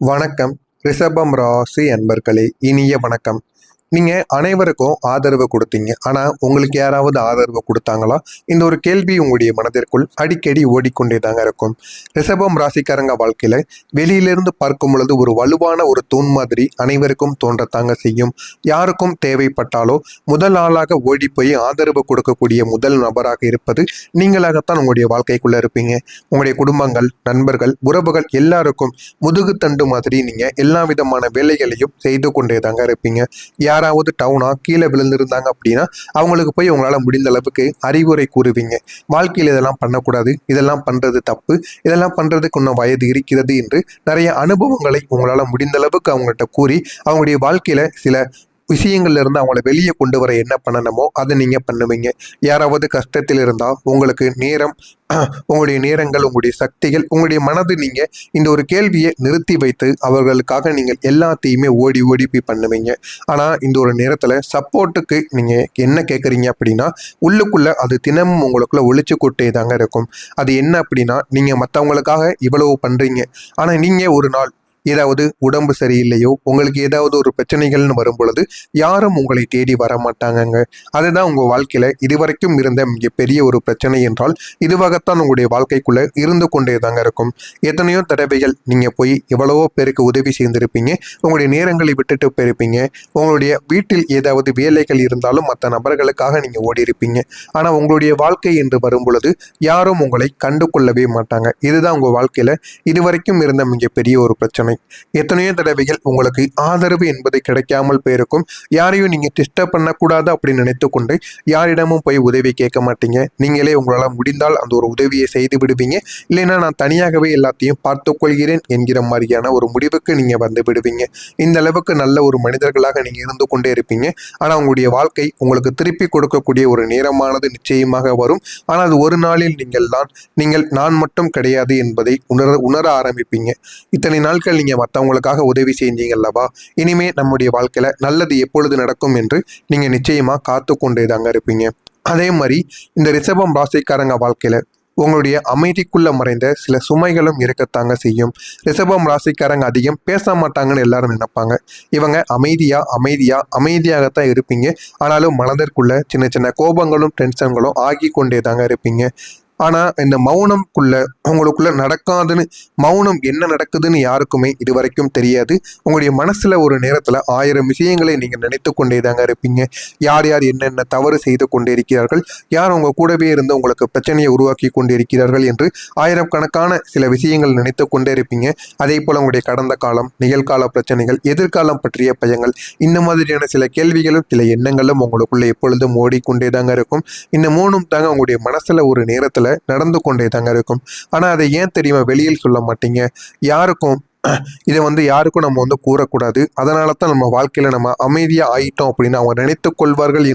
வணக்கம். ரிஷபம் ராசி அன்பர்களே, இனிய வணக்கம். நீங்க அனைவருக்கும் ஆதரவு கொடுத்தீங்க. ஆனா உங்களுக்கு யாராவது ஆதரவு கொடுத்தாங்களா? இந்த ஒரு கேள்வி உங்களுடைய மனதிற்குள் அடிக்கடி ஓடிக்கொண்டே தாங்க இருக்கும். ரிஷபம் ராசிக்காரங்க வாழ்க்கையில வெளியிலிருந்து பார்க்கும் பொழுது ஒரு வலுவான ஒரு தூண் மாதிரி அனைவருக்கும் தோன்றத்தாங்க செய்யும். யாருக்கும் தேவைப்பட்டாலோ முதல் ஆளாக ஓடி போய் ஆதரவு கொடுக்கக்கூடிய முதல் நபராக இருப்பது நீங்களாகத்தான் உங்களுடைய வாழ்க்கைக்குள்ள இருப்பீங்க. உங்களுடைய குடும்பங்கள், நண்பர்கள், உறவுகள் எல்லாருக்கும் முதுகுத்தண்டு மாதிரி நீங்க எல்லா விதமான வேலைகளையும் செய்து கொண்டே தாங்க இருப்பீங்க. யாராவது டவுனா கீழே விழுந்திருந்தாங்க அப்படின்னா அவங்களுக்கு போய் உங்களால் முடிந்த அளவுக்கு அறிவுரை கூறுவீங்க. வாழ்க்கையில் இதெல்லாம் பண்ணக்கூடாது, இதெல்லாம் பண்றது தப்பு, இதெல்லாம் பண்றதுக்கு இன்னும் வயது இருக்கிறது என்று நிறைய அனுபவங்களை உங்களால் முடிந்த அளவுக்கு அவங்கள்ட்ட கூறி அவங்களுடைய வாழ்க்கையில சில விஷயங்கள்ல இருந்து அவங்கள வெளியே கொண்டு வர என்ன பண்ணணுமோ அதை நீங்க பண்ணுவீங்க. யாராவது கஷ்டத்தில் இருந்தா உங்களுக்கு நேரம், உங்களுடைய நேரங்கள், உங்களுடைய சக்திகள், உங்களுடைய மனது, நீங்க இந்த ஒரு கேள்வியை நிறுத்தி வைத்து அவர்களுக்காக நீங்கள் எல்லாத்தையுமே ஓடி ஓடி போய் பண்ணுவீங்க. ஆனா இந்த ஒரு நேரத்துல சப்போர்ட்டுக்கு நீங்க என்ன கேட்குறீங்க அப்படின்னா உள்ளுக்குள்ள அது தினமும் உங்களுக்குள்ள ஒழிச்சு கொட்டே தாங்க இருக்கும். அது என்ன அப்படின்னா நீங்க மற்றவங்களுக்காக இவ்வளவு பண்றீங்க, ஆனா நீங்க ஒரு நாள் ஏதாவது உடம்பு சரியில்லையோ, உங்களுக்கு ஏதாவது ஒரு பிரச்சனைகள்னு வரும் பொழுது யாரும் உங்களை தேடி வர மாட்டாங்கங்க. அதுதான் உங்க வாழ்க்கையில இதுவரைக்கும் இருந்த மிகப்பெரிய ஒரு பிரச்சனை என்றால் இதுவாகத்தான் உங்களுடைய வாழ்க்கைக்குள்ள இருந்து கொண்டே தாங்க இருக்கும். எத்தனையோ தடவைகள் நீங்க போய் எவ்வளவோ பேருக்கு உதவி செய்திருப்பீங்க, உங்களுடைய நேரங்களை விட்டுட்டு போயிருப்பீங்க, உங்களுடைய வீட்டில் ஏதாவது வேலைகள் இருந்தாலும் மற்ற நபர்களுக்காக நீங்க ஓடி இருப்பீங்க. ஆனா உங்களுடைய வாழ்க்கை என்று வரும் பொழுது யாரும் உங்களை கண்டு கொள்ளவே மாட்டாங்க. இதுதான் உங்க வாழ்க்கையில இதுவரைக்கும் இருந்த மிகப்பெரிய ஒரு பிரச்சனை. எத்தனையோ தடவைகள் உங்களுக்கு ஆதரவு என்பது கிடைக்காமல் போயிருக்கும். யாரையும் நீங்க டிஸ்டர்ப் பண்ணக்கூடாது அப்படின்னு நினைத்து கொண்டு யாரிடமும் போய் உதவி கேட்க மாட்டீங்க. நீங்களே உங்களால் முடிந்தால் அந்த ஒரு உதவியை செய்து விடுவீங்க. இல்லைன்னா நான் தனியாகவே எல்லாத்தையும் பார்த்துக் கொள்கிறேன் என்கிற மாதிரியான ஒரு முடிவுக்கு நீங்க வந்து விடுவீங்க. இந்த அளவுக்கு நல்ல ஒரு மனிதர்களாக நீங்க இருந்து கொண்டே இருப்பீங்க. ஆனா உங்களுடைய வாழ்க்கை உங்களுக்கு திருப்பி கொடுக்கக்கூடிய ஒரு நேரமானது நிச்சயமாக வரும். ஆனால் அது ஒரு நாளில் நீங்கள் நான் மட்டும் கிடையாது என்பதை உணர ஆரம்பிப்பீங்க. இத்தனை நாட்கள் நீங்க மற்றவங்களுக்காக உதவி செஞ்சீங்கல்லவா, இனிமே நம்முடைய வாழ்க்கையில நல்லது எப்பொழுது நடக்கும் என்று நீங்க நிச்சயமா காத்து கொண்டே தாங்க இருப்பீங்க. அதே மாதிரி இந்த ரிஷபம் ராசிக்காரங்க வாழ்க்கையில உங்களுடைய அமைதிக்குள்ள மறைந்த சில சுமைகளும் இருக்கத்தாங்க செய்யும். ரிஷபம் ராசிக்காரங்க அதிகம் பேச மாட்டாங்கன்னு எல்லாரும் நினைப்பாங்க. இவங்க அமைதியாகத்தான் இருப்பீங்க. ஆனாலும் மனதிற்குள்ள சின்ன சின்ன கோபங்களும் டென்ஷன்களும் ஆகி கொண்டே தாங்க இருப்பீங்க. ஆனா இந்த மௌனம்குள்ள உங்களுக்குள்ள நடக்காதுன்னு, மௌனம் என்ன நடக்குதுன்னு யாருக்குமே இது வரைக்கும் தெரியாது. உங்களுடைய மனசுல ஒரு நேரத்துல 1000 விஷயங்களை நீங்க நினைத்து கொண்டே தாங்க இருப்பீங்க. யார் யார் என்னென்ன தவறு செய்து கொண்டே இருக்கிறார்கள், யார் உங்க கூடவே இருந்து உங்களுக்கு பிரச்சனையை உருவாக்கி கொண்டே இருக்கிறார்கள் என்று 1000 கணக்கான சில விஷயங்கள் நினைத்து கொண்டே இருப்பீங்க. அதே போல உங்களுடைய கடந்த காலம், நிகழ்கால பிரச்சனைகள், எதிர்காலம் பற்றிய பயங்கள், இந்த மாதிரியான சில கேள்விகளும் சில எண்ணங்களும் உங்களுக்குள்ள எப்பொழுதும் ஓடிக்கொண்டே தாங்க இருக்கும். இந்த மூணும் தாங்க உங்களுடைய மனசுல ஒரு நேரத்துல நடந்து கொண்டே தாங்க இருக்கும். ஆனா அதை ஏன் தெரியுமா வெளியில் சொல்ல மாட்டீங்க? யாருக்கும் இதை யாருக்கும் நம்ம கூறக்கூடாது. அதனால தான் நம்ம வாழ்க்கையில நம்ம அமைதியா ஆயிட்டோம் அப்படின்னு அவங்க நினைத்து கொள்வார்கள்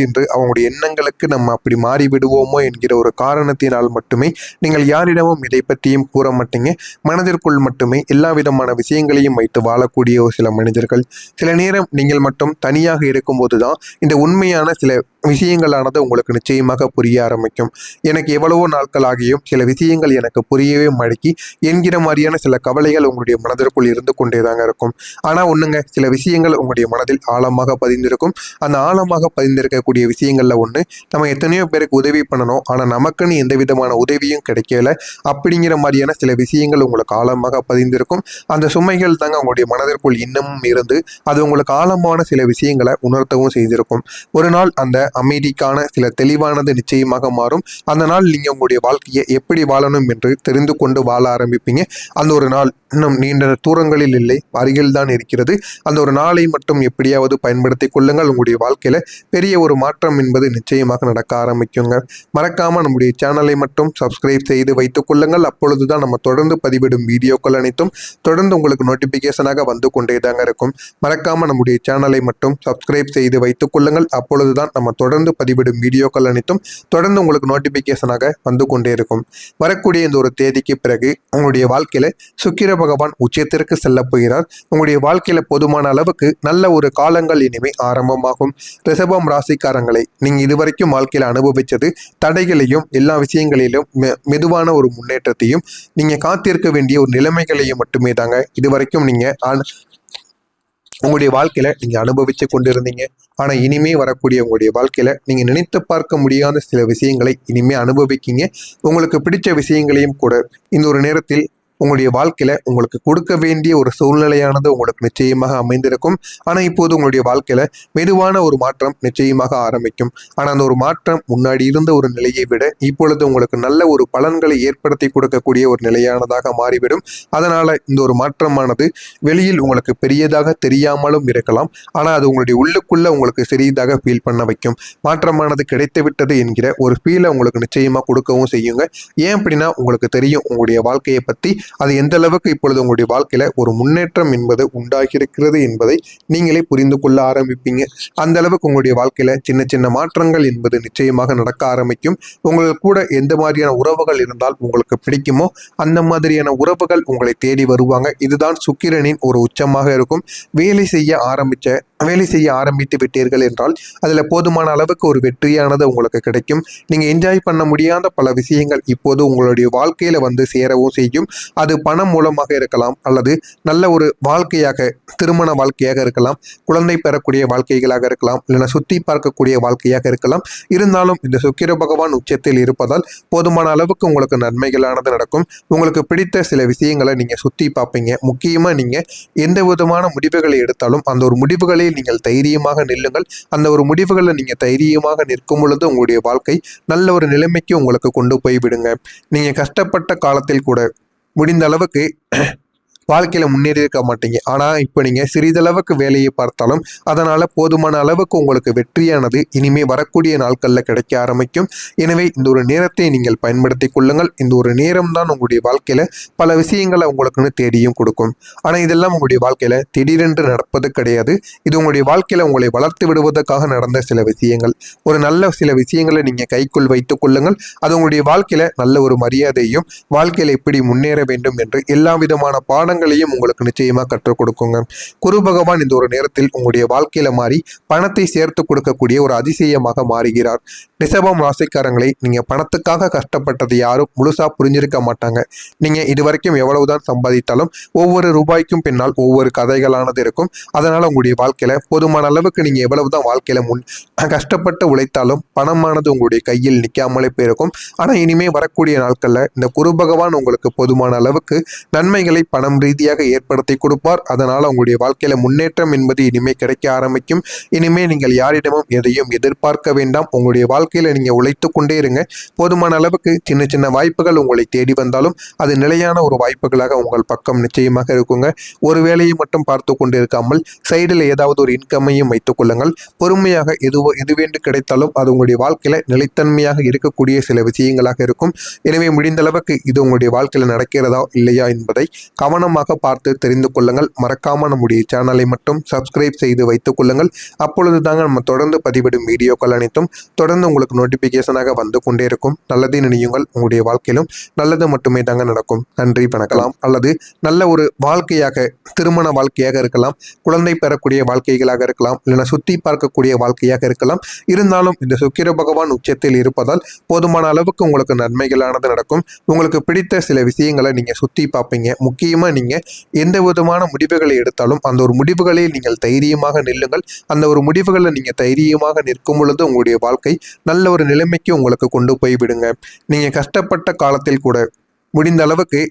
என்று அவங்களுடைய எண்ணங்களுக்கு நம்ம அப்படி மாறி விடுவோமோ என்கிற ஒரு காரணத்தினால் மட்டுமே நீங்கள் யாரிடமும் இதை பற்றியும் கூற மாட்டீங்க. மனதிற்குள் மட்டுமே எல்லா விதமான விஷயங்களையும் வைத்து வாழக்கூடிய ஒரு சில மனிதர்கள். சில நேரம் நீங்கள் மட்டும் தனியாக இருக்கும்போது தான் இந்த உண்மையான சில விஷயங்களானது உங்களுக்கு நிச்சயமாக புரிய ஆரம்பிக்கும். எனக்கு எவ்வளவோ நாட்கள் ஆகியும் சில விஷயங்கள் எனக்கு புரியவே மாட்டேங்கி என்கிற மாதிரியான சில கவலைகள் உங்களுடைய மனதிற்குள் இருந்து கொண்டே தாங்க இருக்கும். ஆனா ஒண்ணுங்க, சில விஷயங்கள் உங்களுடைய மனதில் ஆழமாக பதிந்திருக்கும். அந்த ஆழமாக பதிந்திருக்கக்கூடிய விஷயங்கள்ல ஒண்ணு, நம்ம எத்தனையோ பேருக்கு உதவி பண்ணணும், ஆனா நமக்குன்னு எந்த விதமான உதவியும் கிடைக்கல அப்படிங்கிற மாதிரியான சில விஷயங்கள் உங்களுக்கு ஆழமாக பதிந்திருக்கும். அந்த சுமைகள் தாங்க உங்களுடைய மனதிற்குள் இன்னமும் இருந்து அது உங்களுக்கு ஆழமான சில விஷயங்களை உணர்த்தவும் செய்திருக்கும். ஒரு நாள் அந்த அமைதிக்கான சில தெளிவானது நிச்சயமாக மாறும். அந்த நாள் நீங்க உங்களுடைய வாழ்க்கையை எப்படி வாழணும் என்று தெரிந்து கொண்டு வாழ ஆரம்பிப்பீங்க. அந்த ஒரு நாள் இன்னும் நீண்ட தூரங்களில் இல்லை, அருகில் தான் இருக்கிறது. அந்த ஒரு நாளை மட்டும் எப்படியாவது பயன்படுத்தி கொள்ளுங்கள். உங்களுடைய வாழ்க்கையில பெரிய ஒரு மாற்றம் என்பது நிச்சயமாக நடக்க ஆரம்பிக்குங்க. மறக்காம நம்முடைய சேனலை மட்டும் சப்ஸ்கிரைப் செய்து வைத்துக் கொள்ளுங்கள். அப்பொழுதுதான் நம்ம தொடர்ந்து பதிவிடும் வீடியோக்கள் அனைத்தும் தொடர்ந்து உங்களுக்கு நோட்டிபிகேஷனாக வந்து கொண்டே தாங்க இருக்கும். மறக்காம நம்முடைய சேனலை மட்டும் சப்ஸ்கிரைப் செய்து வைத்துக் கொள்ளுங்கள். அப்பொழுதுதான் நம்ம தொடர்ந்து பதிவிடும் வீடியோக்கள் அனைத்தும் தொடர்ந்து உங்களுக்கு நோட்டிபிகேஷனாக வந்து கொண்டே இருக்கும். வரக்கூடிய இந்த ஒரு தேதிக்கு பிறகு உங்களுடைய வாழ்க்கையில வாழ்க்கையில சுக்கிர பகவான் உச்சத்திற்கு செல்ல போகிறார். உங்களுடைய வாழ்க்கையில போதுமான அளவுக்கு நல்ல ஒரு காலங்கள் இனிமே ஆரம்பமாகும். ரிஷபம் ராசிக்காரங்களை நீங்க இதுவரைக்கும் வாழ்க்கையில அனுபவிச்சது தடைகளையும் எல்லா விஷயங்களிலும் மெதுவான ஒரு முன்னேற்றத்தையும் நீங்க காத்திருக்க வேண்டிய ஒரு நிலைமைகளையும் மட்டுமே தாங்க இதுவரைக்கும் நீங்க உங்களுடைய வாழ்க்கையில நீங்க அனுபவிச்சு கொண்டிருந்தீங்க. ஆனா இனிமே வரக்கூடிய உங்களுடைய வாழ்க்கையில நீங்க நினைத்து பார்க்க முடியாத சில விஷயங்களை இனிமே அனுபவிக்கீங்க. உங்களுக்கு பிடிச்ச விஷயங்களையும் கூட இந்த ஒரு நேரத்தில் உங்களுடைய வாழ்க்கையில உங்களுக்கு கொடுக்க வேண்டிய ஒரு சூழ்நிலையானது உங்களுக்கு நிச்சயமாக அமைந்திருக்கும். ஆனா இப்போது உங்களுடைய வாழ்க்கையில மெதுவான ஒரு மாற்றம் நிச்சயமாக ஆரம்பிக்கும். ஆனா அந்த ஒரு மாற்றம் முன்னாடி இருந்த ஒரு நிலையை விட இப்பொழுது உங்களுக்கு நல்ல ஒரு பலன்களை ஏற்படுத்தி கொடுக்கக்கூடிய ஒரு நிலையானதாக மாறிவிடும். அதனால இந்த ஒரு மாற்றமானது வெளியில் உங்களுக்கு பெரியதாக தெரியாமலும் இருக்கலாம். ஆனா அது உங்களுடைய உள்ளுக்குள்ள உங்களுக்கு சிறியதாக ஃபீல் பண்ண வைக்கும். மாற்றமானது கிடைத்து விட்டது என்கிற ஒரு ஃபீலை உங்களுக்கு நிச்சயமா கொடுக்கவும் செய்யுங்க. ஏன் அப்படின்னா உங்களுக்கு தெரியும் உங்களுடைய வாழ்க்கையை பத்தி அது எந்த அளவுக்கு இப்பொழுது உங்களுடைய வாழ்க்கையில ஒரு முன்னேற்றம் என்பது உண்டாகியிருக்கிறது என்பதை நீங்களே புரிந்து கொள்ள ஆரம்பிப்பீங்க. அந்த அளவுக்கு உங்களுடைய வாழ்க்கையில சின்ன சின்ன மாற்றங்கள் என்பது நிச்சயமாக நடக்க ஆரம்பிக்கும். உங்களுக்கு கூட எந்த மாதிரியான உறவுகள் இருந்தால் உங்களுக்கு பிடிக்குமோ அந்த மாதிரியான உறவுகள் உங்களை தேடி வருவாங்க. இதுதான் சுக்கிரனின் ஒரு உச்சமாக இருக்கும். வேலை செய்ய ஆரம்பித்து விட்டீர்கள் என்றால் அதில் போதுமான அளவுக்கு ஒரு வெற்றியானது உங்களுக்கு கிடைக்கும். நீங்கள் என்ஜாய் பண்ண முடியாத பல விஷயங்கள் இப்போது உங்களுடைய வாழ்க்கையில வந்து சேரவும் செய்யும். அது பணம் மூலமாக இருக்கலாம், அல்லது நல்ல ஒரு வாழ்க்கையாக திருமண வாழ்க்கையாக இருக்கலாம், குழந்தை பெறக்கூடிய வாழ்க்கைகளாக இருக்கலாம், இல்லைன்னா சுத்தி பார்க்கக்கூடிய வாழ்க்கையாக இருக்கலாம். இருந்தாலும் இந்த சுக்கிர பகவான் உச்சத்தில் இருப்பதால் போதுமான அளவுக்கு உங்களுக்கு நன்மைகளானது நடக்கும். உங்களுக்கு பிடித்த சில விஷயங்களை நீங்க சுத்தி பார்ப்பீங்க. முக்கியமா நீங்க எந்த விதமான முடிவுகளை எடுத்தாலும் அந்த ஒரு முடிவுகளை நீங்கள் தைரியமாக நில்லுங்கள். அந்த ஒரு முடிவுகளை நீங்க தைரியமாக நிற்கும் பொழுது உங்களுடைய வாழ்க்கை நல்ல ஒரு நிலைமைக்கு உங்களுக்கு கொண்டு போய் விடுங்க. நீங்க கஷ்டப்பட்ட காலத்தில் கூட முடிந்த அளவுக்கு வாழ்க்கையில முன்னேறி இருக்க மாட்டீங்க. ஆனா இப்ப நீங்க சிறிதளவுக்கு வேலையை பார்த்தாலும் அதனால போதுமான அளவுக்கு உங்களுக்கு வெற்றியானது இனிமே வரக்கூடிய நாட்கள்ல கிடைக்க ஆரம்பிக்கும். எனவே இந்த ஒரு நேரத்தை நீங்கள் பயன்படுத்தி கொள்ளுங்கள். இந்த ஒரு நேரம் தான் உங்களுடைய வாழ்க்கையில பல விஷயங்களை உங்களுக்குன்னு தேடியும் கொடுக்கும். ஆனா இதெல்லாம் உங்களுடைய வாழ்க்கையில திடீரென்று நடப்பது கிடையாது. இது உங்களுடைய வாழ்க்கையில உங்களை வளர்த்து விடுவதற்காக நடந்த சில விஷயங்கள். ஒரு நல்ல சில விஷயங்களை நீங்க கைக்குள் வைத்துக் கொள்ளுங்கள். அது உங்களுடைய வாழ்க்கையில நல்ல ஒரு மரியாதையும் வாழ்க்கையில எப்படி முன்னேற வேண்டும் என்று எல்லா விதமான பாடங்களையும் உங்களுக்கு நிச்சயமா கற்றுக் கொடுக்குங்க. குரு பகவான் இந்த ஒரு நேரத்தில் உங்களுடைய வாழ்க்கையில மாறி பணத்தை சேர்த்து கொடுக்கக்கூடிய ஒரு அதிசயமாக மாறுகிறார். ரிஷபம் ராசிக்காரங்களை நீங்க பணத்துக்காக கஷ்டப்பட்டது யாரும் முழுசா புரிஞ்சிருக்க மாட்டாங்க. நீங்க இதுவரைக்கும் எவ்வளவுதான் சம்பாதித்தாலும் ஒவ்வொரு ரூபாய்க்கும் பின்னால் ஒவ்வொரு கதைகளானது இருக்கும். அதனால உங்களுடைய வாழ்க்கையில போதுமான அளவுக்கு நீங்க எவ்வளவுதான் வாழ்க்கையில கஷ்டப்பட்டு உழைத்தாலும் பணமானது உங்களுடைய கையில் நிற்காமலே போயிருக்கும். ஆனா இனிமே வரக்கூடிய நாட்கள்ல இந்த குரு பகவான் உங்களுக்கு போதுமான அளவுக்கு நன்மைகளை பணம் ரீதியாக ஏற்படுத்தி கொடுப்பார். அதனால உங்களுடைய வாழ்க்கையில முன்னேற்றம் என்பது இனிமே கிடைக்க ஆரம்பிக்கும். இனிமே நீங்கள் யாரிடமும் எதையும் எதிர்பார்க்க வேண்டாம். உங்களுடைய வாழ்க்கையில நீங்க உழைத்து கொண்டே இருங்க. போதுமான அளவுக்கு சின்ன சின்ன வாய்ப்புகள் உங்களை தேடி வந்தாலும் அது நிலையான ஒரு வாய்ப்புகளாக உங்கள் பக்கம் நிச்சயமாக இருக்குங்க. ஒரு வேலையை மட்டும் பார்த்து கொண்டு இருக்காமல் சைடில் ஏதாவது ஒரு இன்கமையும் வைத்துக் கொள்ளுங்கள். பொறுமையாக எதுவேண்டு கிடைத்தாலும் அது உங்களுடைய வாழ்க்கையில நிலைத்தன்மையாக இருக்கக்கூடிய சில விஷயங்களாக இருக்கும். எனவே முடிந்த அளவுக்கு இது உங்களுடைய வாழ்க்கையில நடக்கிறதா இல்லையா என்பதை கவனமாக பார்த்து தெரிந்து கொள்ளுங்கள். மறக்காம நம்முடைய சேனலை மட்டும் சப்ஸ்கிரைப் செய்து வைத்துக் கொள்ளுங்கள். அப்பொழுது தாங்க நம்ம தொடர்ந்து பதிவிடும் வீடியோக்கள் அனைத்தும் தொடர்ந்து உங்களுக்கு நோட்டிபிகேஷனாக வந்து கொண்டே இருக்கும். நல்லதை நினையுங்கள். உங்களுடைய வாழ்க்கையிலும் நல்லது மட்டுமே தாங்க நடக்கும். நன்றி, வணக்கம். அல்லது நல்ல ஒரு வாழ்க்கையாக திருமண வாழ்க்கையாக இருக்கலாம், குழந்தை பெறக்கூடிய வாழ்க்கைகளாக இருக்கலாம், இல்லைன்னா சுத்தி பார்க்கக்கூடிய வாழ்க்கையாக இருக்கலாம். இருந்தாலும் இந்த சுக்கிர பகவான் உச்சத்தில் இருப்பதால் போதுமான அளவுக்கு உங்களுக்கு நன்மைகளானது நடக்கும். உங்களுக்கு பிடித்த சில விஷயங்களை நீங்க சுத்தி பார்ப்பீங்க. முக்கியமா நீங்க எந்த விதமான முடிவுகளை எடுத்தாலும் அந்த ஒரு முடிவுகளை நீங்கள் தைரியமாக நில்லுங்கள். அந்த ஒரு முடிவுகளை நீங்க தைரியமாக நிற்கும் பொழுது உங்களுடைய வாழ்க்கை நல்ல ஒரு நிலைமைக்கு உங்களுக்கு கொண்டு போய் விடுங்க. நீங்க கஷ்டப்பட்ட காலத்தில் கூட முடிந்த அளவுக்கு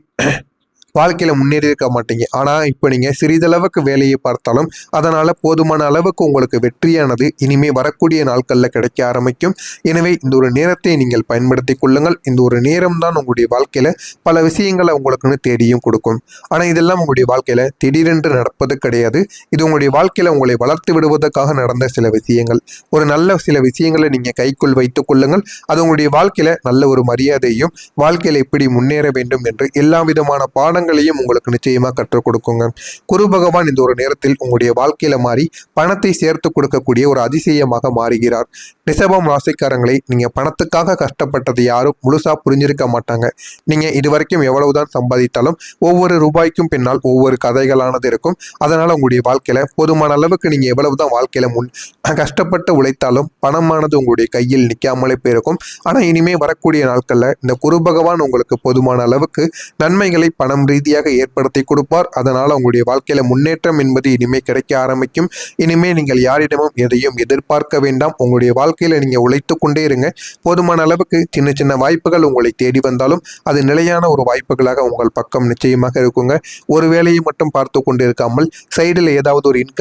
வாழ்க்கையில முன்னேறி இருக்க மாட்டீங்க. ஆனா இப்ப நீங்க சிறிதளவுக்கு வேலையை பார்த்தாலும் அதனால போதுமான அளவுக்கு உங்களுக்கு வெற்றியானது இனிமே வரக்கூடிய நாட்கள்ல கிடைக்க ஆரம்பிக்கும். எனவே இந்த ஒரு நேரத்தை நீங்கள் பயன்படுத்தி கொள்ளுங்கள். இந்த ஒரு நேரம் தான் உங்களுடைய வாழ்க்கையில பல விஷயங்களை உங்களுக்குன்னு தேடியும் கொடுக்கும். ஆனா இதெல்லாம் உங்களுடைய வாழ்க்கையில திடீரென்று நடப்பது கிடையாது. இது உங்களுடைய வாழ்க்கையில உங்களை வளர்த்து விடுவதற்காக நடந்த சில விஷயங்கள். ஒரு நல்ல சில விஷயங்களை நீங்க கைக்குள் வைத்துக் கொள்ளுங்கள். அது உங்களுடைய வாழ்க்கையில நல்ல ஒரு மரியாதையும் வாழ்க்கையில எப்படி முன்னேற வேண்டும் என்று எல்லா விதமான பாடங்கள் பாடங்களையும் உங்களுக்கு நிச்சயமா கற்றுக் கொடுக்குங்க. குரு பகவான் இந்த ஒரு நேரத்தில் உங்களுடைய வாழ்க்கையில மாறி பணத்தை சேர்த்து கொடுக்கக்கூடிய ஒரு அதிசயமாக மாறுகிறார். ரிஷபம் ராசிக்காரங்களை, நீங்க பணத்துக்காக கஷ்டப்பட்டது யாரும் முழுசா புரிஞ்சிருக்க மாட்டாங்க. நீங்க இதுவரைக்கும் எவ்வளவுதான் சம்பாதித்தாலும் ஒவ்வொரு ரூபாய்க்கும் பின்னால் ஒவ்வொரு கதைகளானது இருக்கும். அதனால உங்களுடைய வாழ்க்கையில போதுமான அளவுக்கு நீங்க எவ்வளவுதான் வாழ்க்கையில கஷ்டப்பட்டு உழைத்தாலும் பணமானது உங்களுடைய கையில் நிற்காமலே போயிருக்கும். ஆனா இனிமே வரக்கூடிய நாட்கள்ல இந்த குரு பகவான் உங்களுக்கு போதுமான அளவுக்கு நன்மைகளை பணம் ரீதியாக ஏற்படுத்தி கொடுப்பார். அதனால உங்களுடைய வாழ்க்கையில முன்னேற்றம் என்பது இனிமே கிடைக்க ஆரம்பிக்கும். இனிமே நீங்கள் யாரிடமும் எதையும் எதிர்பார்க்க வேண்டாம். உங்களுடைய வாழ்க்கையில நீங்க உழைத்து கொண்டே இருங்க. போதுமான அளவுக்கு சின்ன சின்ன வாய்ப்புகள் உங்களை தேடி வந்தாலும் அது நிலையான ஒரு வாய்ப்புகளாக உங்கள் பக்கம் நிச்சயமாக இருக்குங்க. ஒரு வேலையை மட்டும் பார்த்து கொண்டு இருக்காமல் சைடில் ஏதாவது ஒரு இன்கம்